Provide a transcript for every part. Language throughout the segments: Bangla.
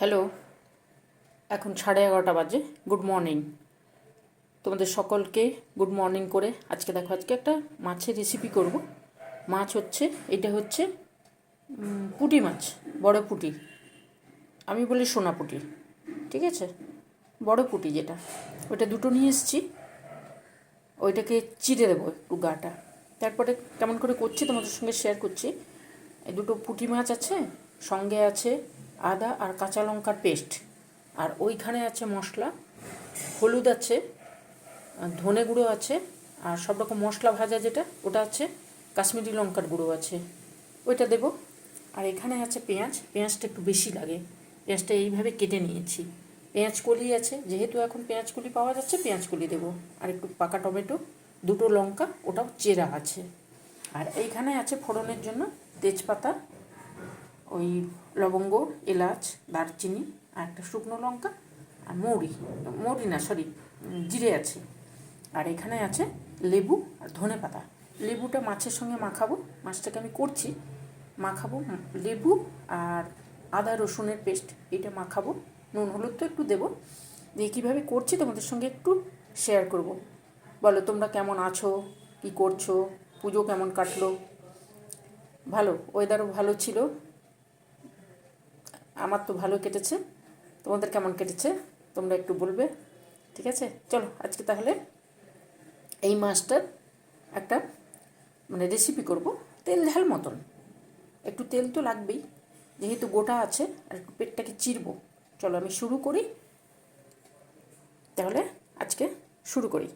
হ্যালো, এখন 11:30 বাজে। গুড মর্নিং তোমাদের সকলকে। গুড মর্নিং করে আজকে দেখো, আজকে একটা মাছের রেসিপি করব। মাছ হচ্ছে, এটা হচ্ছে পুঁটি মাছ, বড় পুঁটি, আমি বলি সোনা পুঁটি, ঠিক আছে? বড় পুঁটি যেটা, ওইটা দুটো নিয়ে এসেছি। ওইটাকে চিড়ে দেবো একটু গাটা, তারপরে কেমন করে করছি তোমাদের সঙ্গে শেয়ার করছি। এই দুটো পুঁটি মাছ আছে, সঙ্গে আছে আদা আর কাঁচা লঙ্কার পেস্ট, আর ওইখানে আছে মশলা, হলুদ আছে, ধনে গুঁড়ো আছে, আর সব রকম মশলা ভাজা যেটা ওটা আছে, কাশ্মীরি লঙ্কার গুঁড়ো আছে, ওইটা দেবো। আর এখানে আছে পেঁয়াজ, পেঁয়াজটা একটু বেশি লাগে, পেঁয়াজটা এইভাবে কেটে নিয়েছি। পেঁয়াজ কলি আছে, যেহেতু এখন পেঁয়াজ কলি পাওয়া যাচ্ছে, পেঁয়াজ কলি দেবো। আর একটু পাকা টমেটো, দুটো লঙ্কা, ওটাও চেরা আছে। আর এইখানে আছে ফোড়নের জন্য তেজপাতা, ওই লবঙ্গ, এলাচ, দারচিনি, আর একটা শুকনো লঙ্কা, আর মৌরি না সরি, জিরে আছে। আর এখানে আছে লেবু আর ধনে পাতা। লেবুটা মাছের সঙ্গে মাখাবো, মাছটাকে আমি করছি মাখাবো, লেবু আর আদা রসুনের পেস্ট এটা মাখাবো, নুন হলুদ তো একটু দেবো, দিয়ে কীভাবে করছি তোমাদের সঙ্গে একটু শেয়ার করব। বলো তোমরা কেমন আছো, কী করছো, পুজো কেমন কাটলো? ভালো, ওয়েদারও ভালো ছিল, আমার তো ভালো কেটেছে। তোমাদের কেমন কেটেছে তোমরা একটু বলবে, ঠিক আছে? চলো আজকে তাহলে এই মাছটার একটা রেসিপি করব, তেল ঝাল মতন। একটু তেল তো লাগবেই, যেহেতু গোটা আছে, আর একটু পেটটাকে চিরবো। চলো আমি শুরু করি তাহলে, আজকে শুরু করি।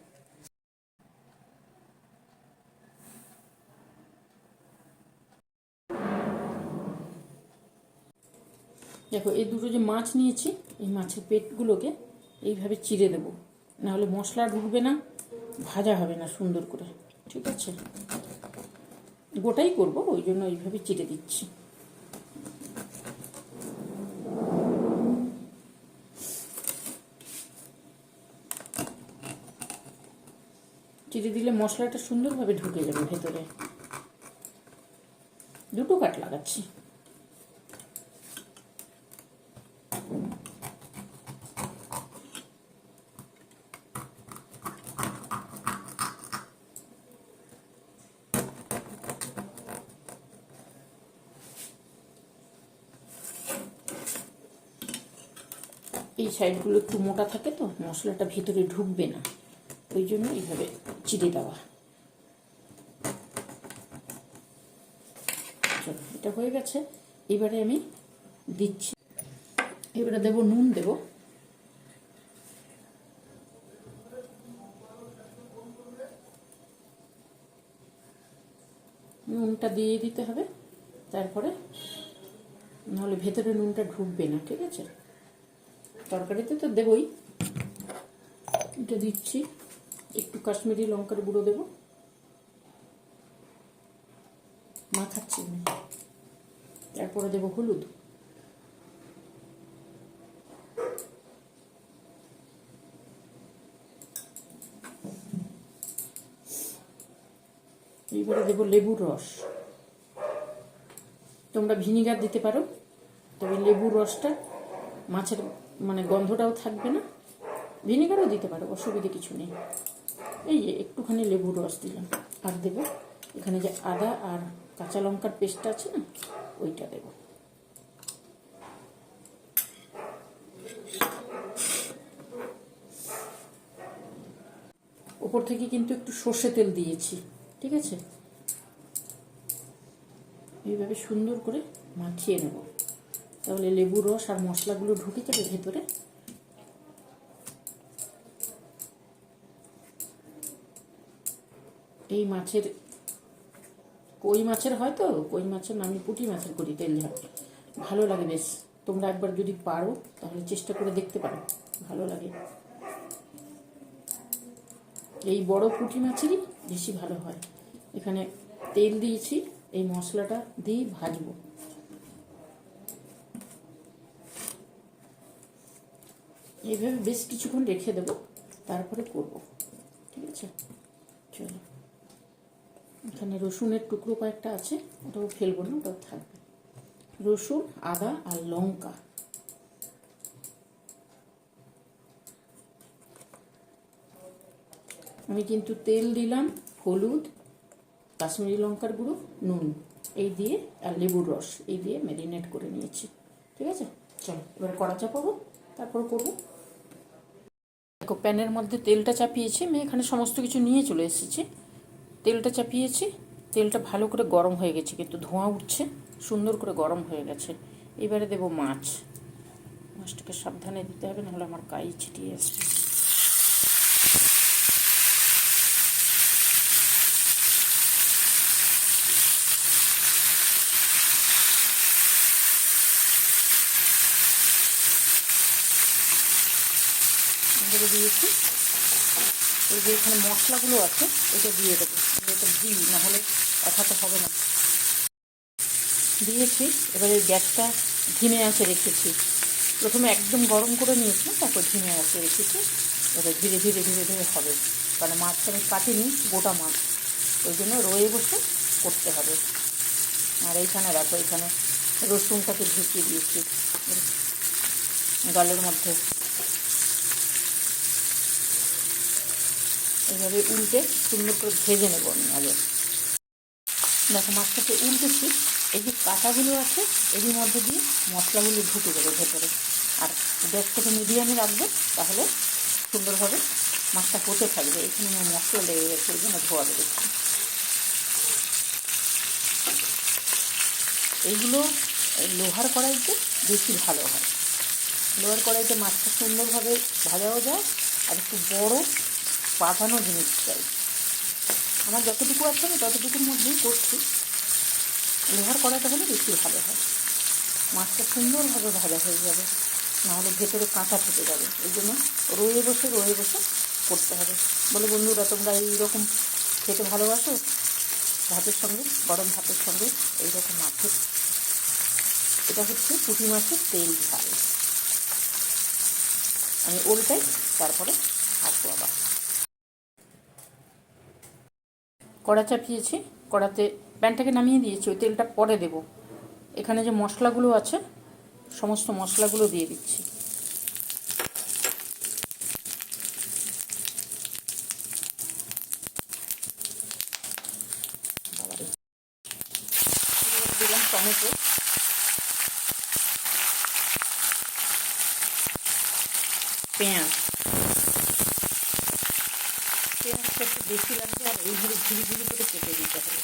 দেখো, এই দুটো যে মাছ নিয়েছি, এই মাছের পেটগুলোকে এইভাবে চিড়ে দেবো, নাহলে মশলা ঢুকবে না, ভাজা হবে না সুন্দর করে, ঠিক আছে? গোটাই করব, ওই জন্য এইভাবে চিড়ে দিচ্ছি। চিড়ে দিলে মশলাটা সুন্দরভাবে ঢুকে যাবে ভেতরে। দুটো কাট লাগাচ্ছি। এই সাইডগুলো একটু মোটা থাকে তো, মশলাটা ভেতরে ঢুকবে না, ওই জন্য এইভাবে চিড়ে দেওয়া। চলো, এটা হয়ে গেছে, এবারে আমি দিচ্ছি, এবারে দেবো নুন, দেবো নুনটা দিয়ে দিতে হবে, তারপরে নাহলে ভেতরে নুনটা ঢুকবে না, ঠিক আছে? তরকারিতে তো দেবই, এটা দিচ্ছি। একটু কাশ্মীরি লঙ্কার গুঁড়ো দেবো, মাখাচ্ছি আমি। তারপরে দেবো হলুদ, এইবারে দেবো লেবুর রস। তোমরা ভিনিগার দিতে পারো, তবে লেবুর রসটা মাছের গন্ধটাও থাকবে না। ভিনিগারও দিতে পারো, অসুবিধে কিছু নেই। এই যে একটুখানি লেবুর রস দিলাম, আর দেবো এখানে যে আদা আর কাঁচা লঙ্কার পেস্টটা আছে না, ওইটা দেবো। ওপর থেকে কিন্তু একটু সর্ষে তেল দিয়েছি, ঠিক আছে? এইভাবে সুন্দর করে মাখিয়ে নেব, তাহলে লেবুর রস আর মশলাগুলো ঢুকে যাবে ভেতরে। এই মাছের, কই মাছের হয় তো, কই মাছের না, আমি পুঁটি মাছের করি তেল ঝাল, ভালো লাগে বেশ। তোমরা একবার যদি পারো তাহলে চেষ্টা করে দেখতে পারো, ভালো লাগে। এই বড় পুঁটি মাছেরই বেশি ভালো হয়। এখানে তেল দিয়েছি, এই মশলাটা দিয়ে ভাজবো। এইভাবে বেশ কিছুক্ষণ রেখে দেবো, তারপরে করব, ঠিক আছে? চলো, এখানে রসুনের টুকরো কয়েকটা আছে, ওটাও ফেলবো না, ওটাও থাকবে। রসুন, আদা আর লঙ্কা, আমি কিন্তু তেল দিলাম, হলুদ, কাশ্মীরি লঙ্কার গুঁড়ো, নুন এই দিয়ে আর লেবুর রস এই দিয়ে ম্যারিনেট করে নিয়েছি। ঠিক আছে, চলো এবার কড়া চাপাবো, তারপর করবো। দেখো প্যানের মধ্যে তেলটা চাপিয়েছি, আমি এখানে সমস্ত কিছু নিয়ে চলে এসেছি। তেলটা চাপিয়েছি, তেলটা ভালো করে গরম হয়ে গেছে, কিন্তু ধোঁয়া উঠছে, সুন্দর করে গরম হয়ে গেছে। এবারে দেবো মাছ। মাছটাকে সাবধানে দিতে হবে, নাহলে আমার গায়ে ছিটিয়ে আসবে। এবারে দিয়েছি, এই যে এখানে মশলাগুলো আছে এটা দিয়ে দেবো, এটা দিই, নাহলে একাতে হবে না। দিয়েছি, এবারে গ্যাসটা ধিমে আঁচে রেখেছি। প্রথমে একদম গরম করে নিয়েছি, তারপর ধিমে আঁচে রেখেছি। এবার ধীরে ধীরে ধীরে ধীরে হবে, কারণ মাছটা আমি কাটিনি, গোটা মাছ, ওই জন্য রয়ে বসে করতে হবে। আর এইখানে রাখো, এখানে রসুনটাকে ঢুকিয়ে দিয়েছি ডালের মধ্যে। এইভাবে উল্টে সুন্দর করে ভেজে নেবো আমি আগে। দেখো মাছটাকে উল্টেছি, এই যে কাঁটাগুলো আছে এরই মধ্যে দিয়ে মশলাগুলো ঢুকে যাবে ভেতরে। আর গ্যাসটাকে মিডিয়ামে রাখবে, তাহলে সুন্দরভাবে মাছটা হতে থাকবে। এখানে আমার মশলা লেগে গেছে, ওই জন্য ধোয়া দিচ্ছি। এইগুলো লোহার কড়াইতে বেশি ভালো হয়। লোহার কড়াইতে মাছটা সুন্দরভাবে ভাজাও যায়, আর একটু বড় বাঁধানো জিনিস চাই। আমার যতটুকু আছে আমি ততটুকুর মধ্যেই করছি। লোহার কড়াইটা হলে বেশি ভালো হয়, মাছটা সুন্দরভাবে ভাজা হয়ে যাবে, নাহলে ভেতরে কাঁচা থেকে যাবে। এই জন্য রয়ে বসে করতে হবে। বলে বন্ধুরা, তোমরা এইরকম খেতে ভালোবাসো ভাতের সঙ্গে, গরম ভাতের সঙ্গে এইরকম মাছের। এটা হচ্ছে পুঁটি মাছের তেল ঝাল। আমি ওলটাই, তারপরে আসবো আবার। কড়া চাপিয়েছি, কড়াতে প্যানটাকে নামিয়ে দিয়েছি, ওই তেলটা পরে দেব। এখানে যে মশলাগুলো আছে সমস্ত মশলাগুলো দিয়ে দিচ্ছি। দিলাম টমেটো, পেঁয়াজ। পেঁয়াজটা একটু বেশি লাগবে, আর এইভাবে ঝিরি ঝিরি করে কেটে দিতে হবে।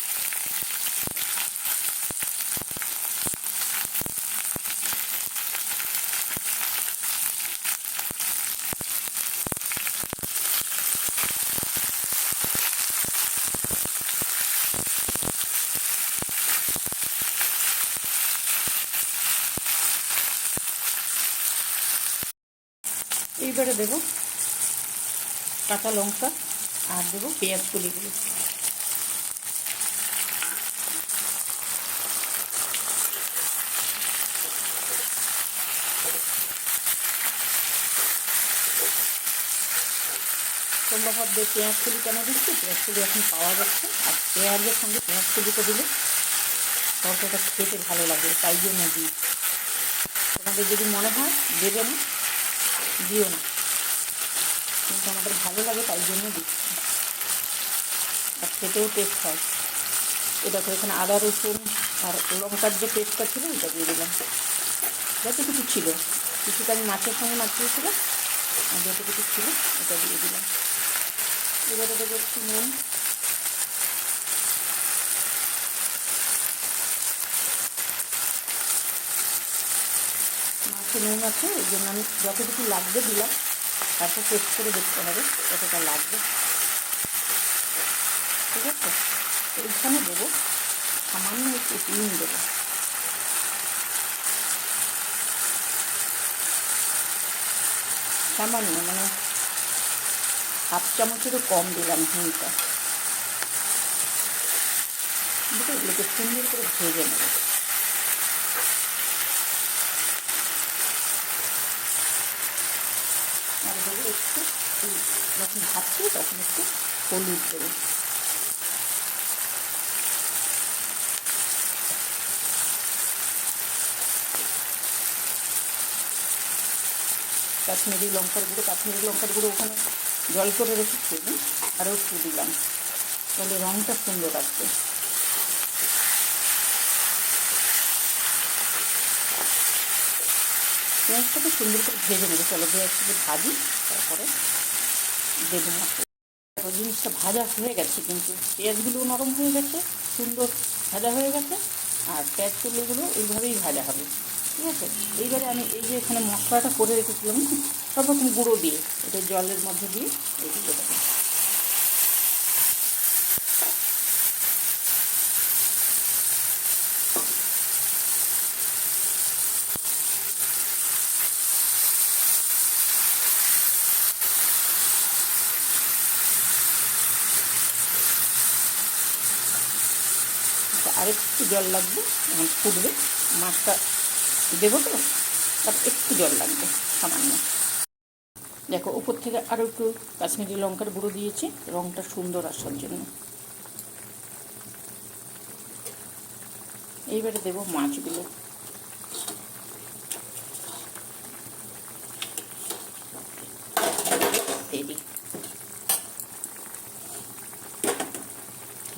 এইবারে দেবো কাঁচা লঙ্কা, আর দেবো পেঁয়াজ কুলিগুলো। তোমরা ভাববে পেঁয়াজ কুলি কেন দিচ্ছি? পেঁয়াজ কুলি এখন পাওয়া যাচ্ছে, আর পেঁয়াজের সঙ্গে পেঁয়াজ কুলিটা দিলে তরকারিটা খেতে ভালো লাগে, তাই জন্য দিই। তোমাদের যদি মনে হয় দেবে না, দিও না, কিন্তু আমাদের ভালো লাগে তাই জন্য দিচ্ছি, আর খেতেও টেস্ট হয়। এটা করে এখানে আদা রসুন আর লঙ্কার যে পেস্টটা ছিল ওটা দিয়ে দিলাম। যতটুকু ছিল, কিছুটা আমি মাছের সঙ্গে মাখিয়েছিলাম, আর যতটুকু ছিল ওটা দিয়ে দিলাম। এবারে দেবো একটু নুন, মাছে নুন আছে ওই জন্য আমি যতটুকু লাগবে দিলাম, তারপর টেস্ট করে দেখতে হবে কতটা লাগবে। ঠিক আছে, এইখানে দেবো সামান্য একটু নুন দেবো। সামান্য, মানে হাফ চামচেরও কম দিলাম নুনটা। দেখো এগুলোকে সুন্দর করে ভেজে নেব। আর দেবো একটু, যখন ভাজছি তখন একটু হলুদ দেবো। কাশ্মীরি লঙ্কার গুঁড়ো ওখানে জল করে রেখেছি আমি, আরও একটু দিলাম, তাহলে রঙটা সুন্দর আসবে। পেঁয়াজটাকে সুন্দর করে ভেজে নেবে। চলো পেঁয়াজটাকে ভাজি, তারপরে দেবো মশলা। জিনিসটা ভাজা হয়ে গেছে, কিন্তু পেঁয়াজগুলো নরম হয়ে গেছে, সুন্দর ভাজা হয়ে গেছে, আর পেঁয়াজ কুলোগুলো এইভাবেই ভাজা হবে। ঠিক আছে, এইবারে আমি এই যে এখানে মশলাটা করে রেখেছিলাম সব রকম গুঁড়ো দিয়ে, এটা জলের মধ্যে দিয়ে এইগুলো দেবো। আরেকটু জল লাগবে, এখন ফুটবে, মাছটা দেবো তো, তার একটু জল লাগবে সামান্য। দেখো উপর থেকে আরও একটু কাশ্মীরি লঙ্কার গুঁড়ো দিয়েছি রঙটা সুন্দর আসার জন্য। এইবারে দেবো মাছগুলো।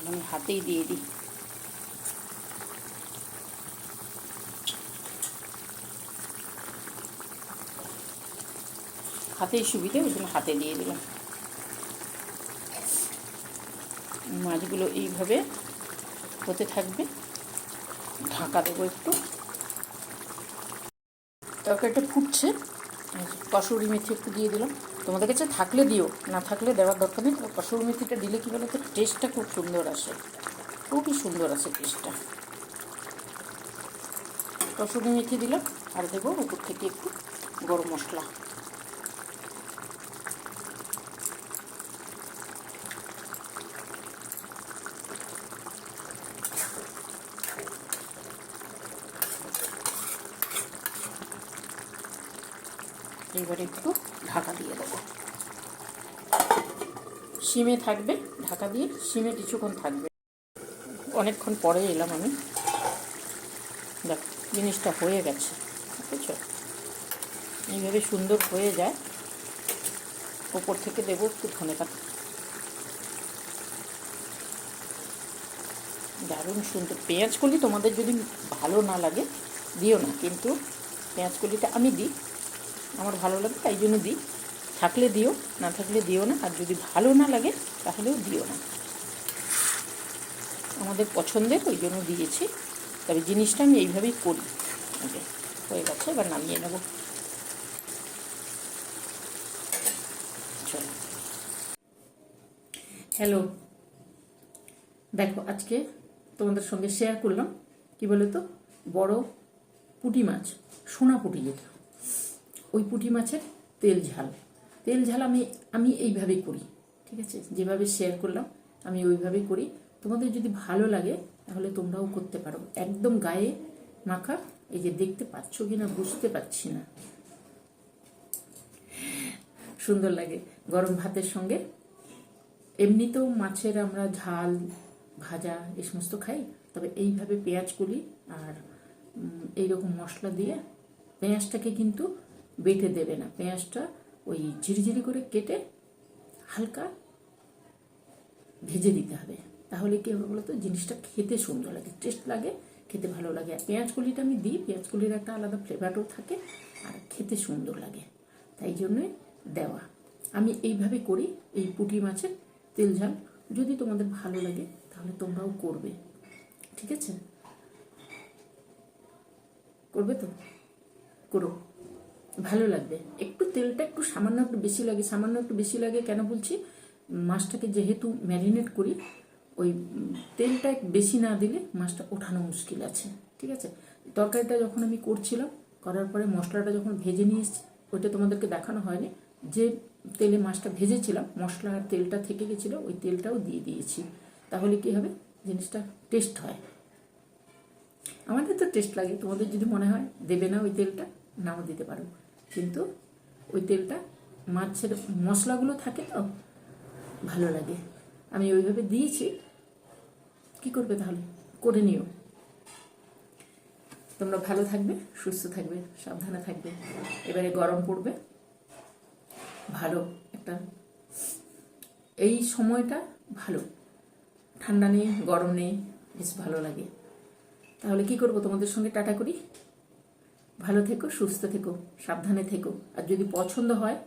আমি হাতেই দিয়ে দিই। হাতেই সুবিধে, ওই জন্য হাতে দিয়ে দিলাম। মাছগুলো এইভাবে হতে থাকবে, ঢাকা দেবো একটু। তরকারিটা ফুটছে, কসুরি মেথি একটু দিয়ে দিলাম। তোমাদের কাছে থাকলে দিও, না থাকলে দেওয়ার দরকার নেই। কসুরি মেথিটা দিলে কী বলো তো, টেস্টটা খুব সুন্দর আসে, খুবই সুন্দর আসে টেস্টটা। কসুরি মেথি দিলাম, আর দেবো উপর থেকে একটু গরম মশলা। এবারে একটু ঢাকা দিয়ে দেবো, সিমে থাকবে, ঢাকা দিয়ে সিমে কিছুক্ষণ থাকবে। অনেকক্ষণ পরে এলাম আমি, দেখ জিনিসটা হয়ে গেছে, বুঝছো, এইভাবে সুন্দর হয়ে যায়। ওপর থেকে দেবো একটু ধনেপাতা, দারুণ সুন্দর। পেঁয়াজ কলি তোমাদের যদি ভালো না লাগে দিও না, কিন্তু পেঁয়াজ কলিটা আমি দিই, আমার ভালো লাগে তাই জন্য দিই। থাকলে দিও, না থাকলে দিও না, আর যদি ভালো না লাগে তাহলেও দিও না। আমাদের পছন্দের, ওই জন্য দিয়েছি। তবে জিনিসটা আমি এইভাবেই করি। ওকে, হয়ে গেছে, এবার নামিয়ে নেব। চলো, হ্যালো, দেখো আজকে তোমাদের সঙ্গে শেয়ার করলাম কি বলো তো, বড় পুঁটি মাছ, সোনা পুঁটি যেটা, ওই পুঁটি মাছের তেল ঝাল। তেল ঝাল আমি আমি এইভাবেই করি, ঠিক আছে, যেভাবে শেয়ার করলাম আমি ওইভাবেই করি। তোমাদের যদি ভালো লাগে তাহলে তোমরাও করতে পারো, একদম গায়ে মাখা। এই যে দেখতে পাচ্ছ কি না বুঝতে পারছি না, সুন্দর লাগে গরম ভাতের সঙ্গে। এমনিতেও মাছের আমরা ঝাল ভাজা এ সমস্ত খাই, তবে এইভাবে পেঁয়াজ কলি আর এইরকম মশলা দিয়ে, পেঁয়াজটাকে কিন্তু বেটে দেবে না, পেঁয়াজটা ওই ঝিরিঝিরি করে কেটে হালকা ভেজে দিতে হবে। তাহলে কী হবে বলো তো, জিনিসটা খেতে সুন্দর লাগে, টেস্ট লাগে, খেতে ভালো লাগে। আর পেঁয়াজ কলিটা আমি দিই, পেঁয়াজ কলির একটা আলাদা ফ্লেভারও থাকে, আর খেতে সুন্দর লাগে, তাই জন্যই দেওয়া। আমি এইভাবে করি এই পুঁটি মাছের তেল ঝাল। যদি তোমাদের ভালো লাগে তাহলে তোমরাও করবে, ঠিক আছে, করবে তো, করো, ভালো লাগবে। একটু তেলটা একটু সামান্য একটু বেশি লাগে, সামান্য একটু বেশি লাগে কেন বলছি, মাছটাকে যেহেতু ম্যারিনেট করি, ওই তেলটা বেশি না দিলে মাছটা ওঠানো মুশকিল আছে, ঠিক আছে। তরকারিটা যখন আমি করছিলাম, করার পরে মশলাটা যখন ভেজে নিয়ে এসেছি, ওইটা তোমাদেরকে দেখানো হয়নি, যে তেলে মাছটা ভেজেছিলাম মশলা আর তেলটা থেকে গেছিলো, ওই তেলটাও দিয়ে দিয়েছি। তাহলে কি হবে, জিনিসটা টেস্ট হয়। আমাদের তো টেস্ট লাগে, তোমাদের যদি মনে হয় দেবে না ওই তেলটা, নাও দিতে পারো, কিন্তু ওই তেলটা মাছের মশলাগুলো থাকে তো ভালো লাগে। আমি ওইভাবে দিয়েছি, কি করবে তাহলে, করে নিও। তোমরা ভালো থাকবে, সুস্থ থাকবে, সাবধানে থাকবে। এবারে গরম পড়বে, ভালো একটা এই সময়টা ভালো, ঠান্ডা নেই, গরম নেই, বেশ ভালো লাগে। তাহলে কি করব, তোমাদের সঙ্গে টাটা করি। ভালো থেকো, সুস্থ থেকো, সাবধানে থেকো। আর যদি পছন্দ হয়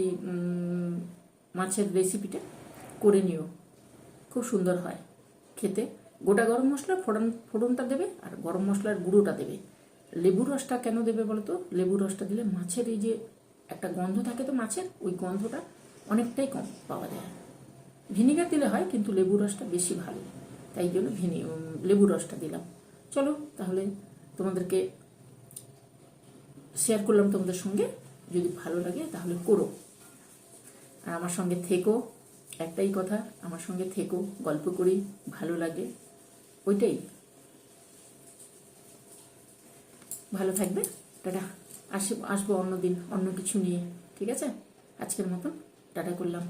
এই মাছের রেসিপিটা করে নিও, খুব সুন্দর হয় খেতে। গোটা গরম মশলা ফোড়নটা দেবে, আর গরম মশলার গুঁড়োটা দেবে। লেবু রসটা কেন দেবে বলো তো? লেবু রসটা দিলে মাছের এই যে একটা গন্ধ থাকে তো মাছের, ওই গন্ধটা অনেকটাই কম পাওয়া যায়। ভিনিগার দিলে হয়, কিন্তু লেবু রসটা বেশি ভালো, তাই জন্য লেবু রসটা দিলাম। চলো তাহলে তোমাদেরকে শেয়ার করলাম তোমাদের সঙ্গে। যদি ভালো লাগে তাহলে করো, আর আমার সঙ্গে থেকো। একটাই কথা, আমার সঙ্গে থেকো, গল্প করি, ভালো লাগে, ওইটাই। ভালো থাকবে, টাটা। আসবো অন্য দিন অন্য কিছু নিয়ে, ঠিক আছে? আজকের মতন টাটা করলাম।